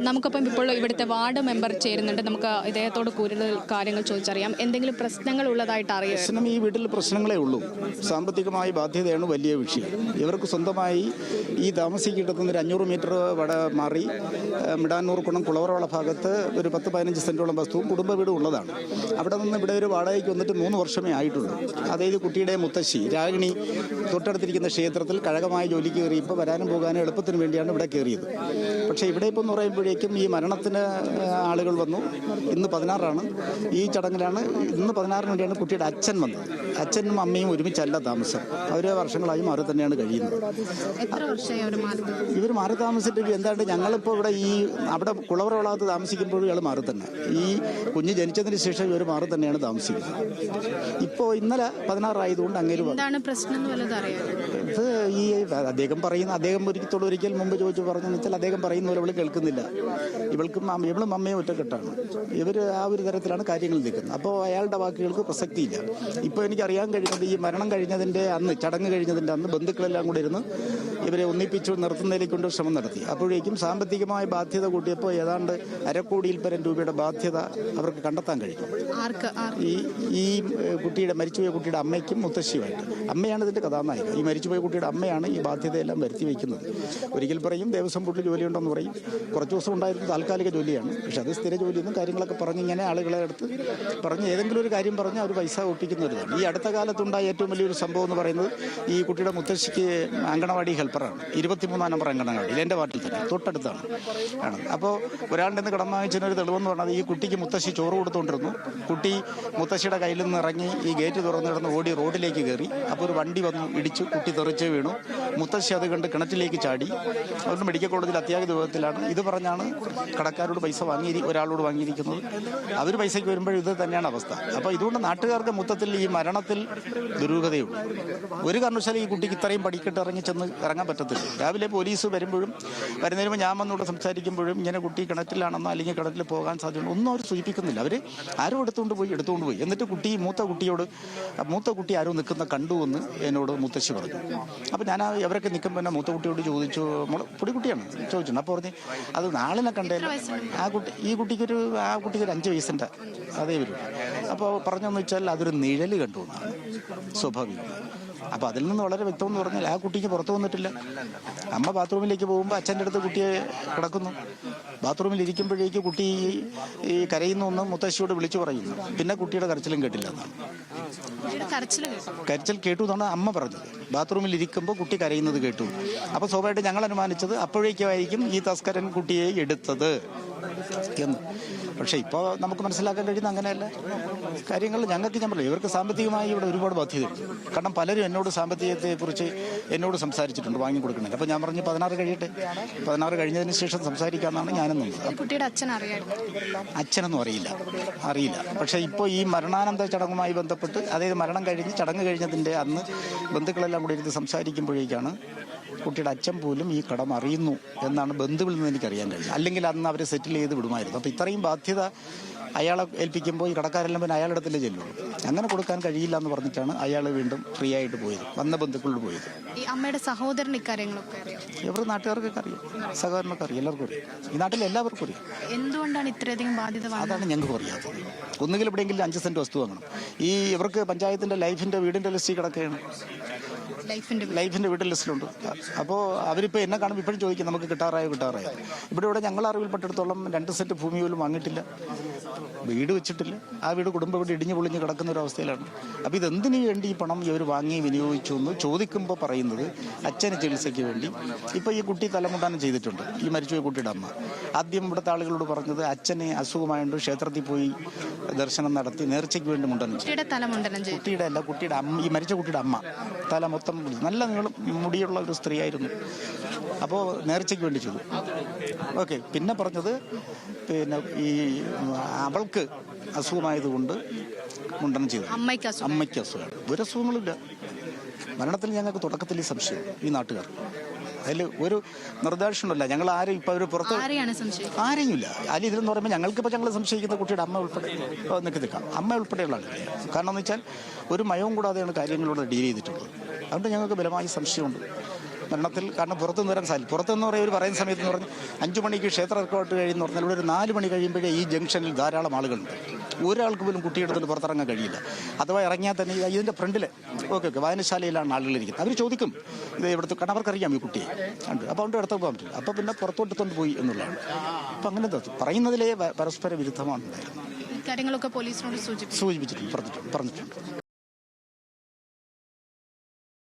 നമുക്കിപ്പം ഇപ്പോൾ ഇവിടുത്തെ വാർഡ് മെമ്പർ ചേരുന്നുണ്ട്. നമുക്ക് ഇദ്ദേഹത്തോട് കൂടുതൽ കാര്യങ്ങൾ ചോദിച്ചറിയാം. എന്തെങ്കിലും പ്രശ്നങ്ങൾ ഉള്ളതായിട്ട് അറിയാം? പ്രശ്നം ഈ വീട്ടിൽ പ്രശ്നങ്ങളേ ഉള്ളൂ. സാമ്പത്തികമായ ബാധ്യതയാണ് വലിയ വിഷയം. ഇവർക്ക് സ്വന്തമായി ഈ താമസിക്കിടത്തുനിന്ന് 500 മീറ്റർ മാറി മിടാനൂർ കുണം കുളവറവള ഭാഗത്ത് ഒരു 10-15 സെൻറ്റോളം വസ്തുവും കുടുംബ വീടും ഉള്ളതാണ്. അവിടെ നിന്ന് ഇവിടെ ഒരു വാടകയ്ക്ക് വന്നിട്ട് 3 വർഷമേ ആയിട്ടുള്ളൂ. അതായത് കുട്ടിയുടെ മുത്തശ്ശി രാഗിണി തൊട്ടടുത്തിരിക്കുന്ന ക്ഷേത്രത്തിൽ കഴകമായ ജോലിക്ക് കയറിയപ്പോൾ വരാനും പോകാനും എളുപ്പത്തിന് വേണ്ടിയാണ് ഇവിടെ കയറിയത്. പക്ഷേ ഇവിടെ ഇപ്പോൾ എന്ന് പറയുമ്പോഴേക്കും ഈ മരണത്തിന് ആളുകൾ വന്നു. ഇന്ന് 16 ഈ ചടങ്ങിലാണ്. ഇന്ന് 16 വേണ്ടിയാണ് കുട്ടിയുടെ അച്ഛൻ വന്നത്. അച്ഛനും അമ്മയും ഒരുമിച്ചല്ല താമസം. അവർ വർഷങ്ങളായി മാറി തന്നെയാണ് കഴിയുന്നത്. ഇവർ മാറി താമസിച്ചിട്ട് എന്താണ്ട് ഞങ്ങളിപ്പോൾ ഇവിടെ അവിടെ കുളവറവളത്ത് താമസിക്കുമ്പോഴും ഇയാൾ മാറി തന്നെ. ഈ കുഞ്ഞ് ജനിച്ചതിന് ശേഷം ഇവർ മാറി തന്നെയാണ് താമസിക്കുന്നത്. ഇപ്പോൾ ഇന്നലെ 16 ആയതുകൊണ്ട് അങ്ങനെ ഇത് ഈ അദ്ദേഹം ഒരിക്കൽ മുമ്പ് ചോദിച്ചു പറഞ്ഞെന്ന് വെച്ചാൽ അദ്ദേഹം പറയുന്ന പോലെ ഇവള് കേൾക്കുന്നില്ല. ഇവളും അമ്മയും ഒറ്റക്കെട്ടാണ്. ഇവർ ആ ഒരു തരത്തിലാണ് കാര്യങ്ങൾ നിൽക്കുന്നത്. അപ്പോൾ അയാളുടെ വാക്കുകൾക്ക് പ്രസക്തിയില്ല. ഇപ്പോൾ എനിക്കറിയാൻ കഴിയുന്നത് ഈ മരണം കഴിഞ്ഞതിൻ്റെ അന്ന്, ചടങ്ങ് കഴിഞ്ഞതിൻ്റെ അന്ന് ബന്ധുക്കളെല്ലാം കൂടെ ഇരുന്ന് ഇവരെ ഒന്നിപ്പിച്ചു നിർത്തുന്നതിലേക്ക് കൊണ്ട് ശ്രമം നടത്തി. അപ്പോഴേക്കും സാമ്പത്തികമായ ബാധ്യത കൂട്ടിയപ്പോൾ ഏതാണ്ട് 2 കോടിയിൽ പരം രൂപയുടെ ബാധ്യത അവർക്ക് കണ്ടെത്താൻ കഴിഞ്ഞു. ഈ മരിച്ചുപോയ കുട്ടിയുടെ അമ്മയ്ക്കും മുത്തശ്ശിയുമായിട്ട്. അമ്മയാണ് ഇതിൻ്റെ കഥാനായിക. ഈ മരിച്ചുപോയ കുട്ടിയുടെ അമ്മയാണ് ഈ ബാധ്യതയെല്ലാം വരുത്തി വയ്ക്കുന്നത്. ഒരിക്കൽ പറയും ദേവസ്വം ബോർഡിൽ ജോലിയുണ്ടെന്ന് പറയും. കുറച്ച് ദിവസം ഉണ്ടായിരുന്ന താൽക്കാലിക ജോലിയാണ്. പക്ഷെ അത് സ്ഥിര ജോലിയെന്നും കാര്യങ്ങളൊക്കെ പറഞ്ഞ് ഇങ്ങനെ ആളുകളെ അടുത്ത് പറഞ്ഞ് ഏതെങ്കിലും ഒരു കാര്യം പറഞ്ഞ് അവർ പൈസ ഒപ്പിക്കുന്നവരാണ്. ഈ അടുത്ത കാലത്തുണ്ടായ ഏറ്റവും വലിയൊരു സംഭവം എന്ന് പറയുന്നത് ഈ കുട്ടിയുടെ മുത്തശ്ശിക്ക് അങ്കണവാടി ഹെൽപ്പറാണ്. 23 നമ്പർ അങ്കണവാടിയിൽ എൻ്റെ വാർഡിൽ തന്നെ തൊട്ടടുത്താണ്. അപ്പോൾ ഒരാളുടെ നിന്ന് കടം വാങ്ങിച്ചതിനൊരു തെളിവെന്ന് പറഞ്ഞത് ഈ കുട്ടിക്ക് മുത്തശ്ശി ചോറ് കൊടുത്തുകൊണ്ടിരുന്നു. കുട്ടി മുത്തശ്ശിയുടെ കയ്യിൽ നിന്ന് ഇറങ്ങി ഈ ഗേറ്റ് തുറന്നു കിടന്ന് ഓടി റോഡിലേക്ക് കയറി. അപ്പോൾ ഒരു വണ്ടി വന്നു ഇടിച്ചു. കുട്ടി തെറിച്ച് വീണു. മുത്തശ്ശി അത് കണ്ട് കിണറ്റിലേക്ക് ചാടി. അതുകൊണ്ട് മെഡിക്കൽ കോളേജിൽ അത്യാഹിത വിധത്തിലാണ്. ഇത് പറഞ്ഞാണ് കടക്കാരോട് പൈസ ഒരാളോട് വാങ്ങിയിരിക്കുന്നത്. അവർ പൈസയ്ക്ക് വരുമ്പോഴും ഇത് തന്നെയാണ് അവസ്ഥ. അപ്പോൾ ഇതുകൊണ്ട് നാട്ടുകാർക്ക് മൊത്തത്തിൽ ഈ മരണത്തിൽ ദുരൂഹതയുള്ളൂ. ഒരു കാരണവശാലും ഈ കുട്ടിക്ക് ഇത്രയും പടിക്കെട്ട് ഇറങ്ങാൻ പറ്റത്തില്ല. രാവിലെ പോലീസ് വരുന്നതിന് മുമ്പ് ഞാൻ വന്നോട് സംസാരിക്കുമ്പോഴും ഇങ്ങനെ കുട്ടി കിണറ്റിലാണെന്നോ അല്ലെങ്കിൽ കിണറ്റിൽ പോകാൻ സാധ്യത ഒന്നും അവർ സൂചിപ്പിക്കുന്നില്ല. അവർ ആരും എടുത്തുകൊണ്ട് പോയി. എന്നിട്ട് മൂത്ത കുട്ടി ആരോ നിൽക്കുന്ന കണ്ടുവെന്ന് എന്നോട് മുത്തശ്ശി പറഞ്ഞു. അപ്പോൾ ഞാൻ അവരൊക്കെ നിൽക്കുമ്പോൾ തന്നെ മൂത്ത കുട്ടിയോട് ചോദിച്ചു, പൊടിക്കുട്ടിയാണ് ചോദിച്ചിട്ടുണ്ട്. അപ്പോൾ പറഞ്ഞ് അത് നാളിനെ കണ്ടേലും ഈ കുട്ടിക്കൊരു 5 വയസ്സിൻ്റെ അതേ വരും. അപ്പോൾ പറഞ്ഞതെന്ന് വെച്ചാൽ അതൊരു നിഴല് കണ്ടു എന്നാണ് സ്വാഭാവികം. അപ്പോൾ അതിൽ നിന്ന് വളരെ വ്യക്തമെന്ന് പറഞ്ഞാൽ ആ കുട്ടിക്ക് പുറത്തു വന്നിട്ടില്ല. അമ്മ ബാത്റൂമിലേക്ക് പോകുമ്പോൾ അച്ഛൻ്റെ അടുത്ത് കുട്ടിയെ കിടക്കുന്നു. ബാത്റൂമിൽ ഇരിക്കുമ്പോഴേക്ക് കുട്ടി ഈ കരയുന്നു എന്ന് മുത്തശ്ശിയോട് വിളിച്ചു പറയുന്നു. പിന്നെ കുട്ടിയുടെ കരച്ചിലും കേട്ടില്ല എന്നാണ്. കരച്ചിൽ കേട്ടു എന്നാണ് അമ്മ പറഞ്ഞത്. ബാത്റൂമിൽ ഇരിക്കുമ്പോൾ കുട്ടി കരയുന്നത് കേട്ടു. അപ്പോൾ സ്വാഭാവികമായിട്ട് ഞങ്ങൾ അനുമാനിച്ചത് അപ്പോഴേക്കുമായിരിക്കും ഈ തസ്കരൻ കുട്ടിയെ എടുത്തത് എന്ന്. പക്ഷേ ഇപ്പോൾ നമുക്ക് മനസ്സിലാക്കാൻ കഴിയുന്ന അങ്ങനെയല്ല കാര്യങ്ങൾ. ഞാൻ പറഞ്ഞു ഇവർക്ക് സാമ്പത്തികമായി ഇവിടെ ഒരുപാട് ബാധ്യതയുണ്ട്. കാരണം പലരും എന്നോട് സാമ്പത്തികത്തെക്കുറിച്ച് സംസാരിച്ചിട്ടുണ്ട് വാങ്ങിക്കൊടുക്കുന്നുണ്ട്. അപ്പോൾ ഞാൻ പറഞ്ഞു 16 കഴിയട്ടെ, 16 കഴിഞ്ഞതിന് ശേഷം സംസാരിക്കാമെന്നാണ് ഞാനെന്നും. അച്ഛനൊന്നും അറിയില്ല. പക്ഷേ ഇപ്പോൾ ഈ മരണാനന്തര ചടങ്ങുമായി ബന്ധപ്പെട്ട്, അതായത് ചടങ്ങ് കഴിഞ്ഞതിൻ്റെ അന്ന് ബന്ധുക്കളെല്ലാം കൂടി ഇരുന്ന് സംസാരിക്കുമ്പോഴേക്കാണ് കുട്ടിയുടെ അച്ഛൻ പോലും ഈ കടം അറിയുന്നു എന്നാണ് ബന്ധുവിൽ നിന്ന് എനിക്കറിയാൻ കഴിഞ്ഞത്. അല്ലെങ്കിൽ അന്ന് അവരെ സെറ്റിൽ ചെയ്ത് വിടുമായിരുന്നു. അപ്പോൾ ഇത്രയും ബാധ്യത അയാളെ ഏൽപ്പിക്കുമ്പോൾ ഈ കടക്കാരെല്ലാം പിന്നെ അയാളുടെ അടുത്തല്ലേ ചെല്ലുള്ളൂ. അങ്ങനെ കൊടുക്കാൻ കഴിയില്ല എന്ന് പറഞ്ഞിട്ടാണ് അയാൾ വീണ്ടും ഫ്രീ ആയിട്ട് പോയത്, വന്ന ബന്ധുക്കളോട് പോയത്. ഈ അമ്മയുടെ സഹോദരൻ ഇക്കാര്യങ്ങളൊക്കെ അറിയാം? ഇവർ നാട്ടുകാർക്കൊക്കെ അറിയാം, സഹോദരനൊക്കെ അറിയാം, എല്ലാവർക്കും അറിയാം. ഈ നാട്ടിൽ എല്ലാവർക്കും അറിയാം. എന്തുകൊണ്ടാണ് ഇത്രയധികം ബാധ്യത? അതാണ് ഞങ്ങൾക്ക് അറിയാത്തത്. ഒന്നുകിൽ എവിടെയെങ്കിലും 5 സെന്റ് വസ്തു വാങ്ങണം. ഇവർക്ക് പഞ്ചായത്തിന്റെ ലൈഫിന്റെ വീടിന്റെ ലിസ്റ്റിൽ കിടക്കുകയാണ്. ലൈഫിന്റെ വീട്ടിൽ ലിസ്റ്റിലുണ്ട്. അപ്പോൾ അവരിപ്പോൾ എന്നെ കാണുമ്പോൾ ഇപ്പോഴും ചോദിക്കും നമുക്ക് കിട്ടാറായോ. ഇവിടെ ഞങ്ങൾ അറിവിൽപ്പെട്ടിടത്തോളം 2 സെന്റ് ഭൂമി പോലും വാങ്ങിയിട്ടില്ല, വീട് വെച്ചിട്ടില്ല. ആ വീട് കുടുംബ വീട് ഇടിഞ്ഞു പൊളിഞ്ഞ് കിടക്കുന്ന ഒരു അവസ്ഥയിലാണ്. അപ്പോൾ ഇതെന്തിനു വേണ്ടി ഈ പണം ഇവർ വാങ്ങി വിനിയോഗിച്ചു എന്ന് ചോദിക്കുമ്പോൾ പറയുന്നത് അച്ഛന് ചികിത്സയ്ക്ക് വേണ്ടി. ഇപ്പോൾ ഈ കുട്ടി തലമുണ്ടാനം ചെയ്തിട്ടുണ്ട്, ഈ മരിച്ചുപോയ കുട്ടിയുടെ അമ്മ. ആദ്യം ഇവിടുത്തെ ആളുകളോട് പറഞ്ഞത് അച്ഛനെ അസുഖമായതുകൊണ്ട് ക്ഷേത്രത്തിൽ പോയി ദർശനം നടത്തി നേർച്ചയ്ക്ക് വേണ്ടി മുണ്ടനം ചെയ്തു. കുട്ടിയുടെ അമ്മ, ഈ മരിച്ച കുട്ടിയുടെ അമ്മ തല മൊത്തം നല്ല മുടിയുള്ള ഒരു സ്ത്രീയായിരുന്നു. അപ്പോൾ നേർച്ചയ്ക്ക് വേണ്ടി ചെയ്തു. ഓക്കെ. പിന്നെ പറഞ്ഞത് ഈ അവൾക്ക് അസുഖമായതുകൊണ്ട് മുണ്ടനം ചെയ്തു. അമ്മയ്ക്ക് അസുഖമാണ്. ഒരു അസുഖങ്ങളില്ല. മരണത്തിൽ ഞങ്ങൾക്ക് തുടക്കത്തിൽ ഈ സംശയം ഈ നാട്ടുകാർ. അതിൽ ഒരു നിർദ്ദേശമുണ്ടല്ല. ഞങ്ങൾ ആരും ഇപ്പം അവർ പുറത്ത് ആരെയുമില്ല. അതിൽ ഇതെന്ന് പറയുമ്പോൾ ഞങ്ങൾക്കിപ്പോൾ ഞങ്ങൾ സംശയിക്കുന്ന കുട്ടിയുടെ അമ്മ ഉൾപ്പെടെ നിൽക്കാം. അമ്മ ഉൾപ്പെടെയുള്ള ആളുകൾ. കാരണം എന്ന് വെച്ചാൽ ഒരു മയവും കൂടാതെയാണ് കാര്യങ്ങളോട് ഡീൽ ചെയ്തിട്ടുള്ളത്. അതുകൊണ്ട് ഞങ്ങൾക്ക് ബലമായ സംശയമുണ്ട്. മരണത്തിൽ കാരണം പുറത്തുനിന്ന് വരാൻ സാധിക്കും. പുറത്തുനിന്ന് പറയുന്ന സമയത്ത് എന്ന് പറഞ്ഞാൽ 5 മണിക്ക് ക്ഷേത്ര റിക്കോർട്ട് കഴിയുന്ന പറഞ്ഞാൽ ഇവിടെ ഒരു 4 മണി കഴിയുമ്പോഴേ ഈ ജംഗ്ഷനിൽ ധാരാളം ആളുകളുണ്ട്. ഒരാൾക്ക് പോലും കുട്ടിയെടുത്തിട്ട് പുറത്തിറങ്ങാൻ കഴിയില്ല. അഥവാ ഇറങ്ങിയാൽ തന്നെ ഇതിൻ്റെ ഫ്രണ്ടിൽ ഓക്കെ വായനശാലയിലാണ് ആളുകളിരിക്കുന്നത്. അവർ ചോദിക്കും ഇത് ഇവിടുത്തെ, കാരണം അവർക്കറിയാം ഈ കുട്ടിയെ ഉണ്ട്, അപ്പോൾ അവിടെ എടുത്ത് പോകാൻ പറ്റില്ല. അപ്പോൾ പിന്നെ പുറത്തോട്ട് പോയി എന്നുള്ളതാണ്. അപ്പം അങ്ങനെ പറയുന്നതിലേ പരസ്പര വിരുദ്ധമാണ് ഉണ്ടായിരുന്നത്. കാര്യങ്ങളൊക്കെ പോലീസിനോട് സൂചിപ്പിച്ചിട്ടുണ്ട്, പറഞ്ഞിട്ടുണ്ട്.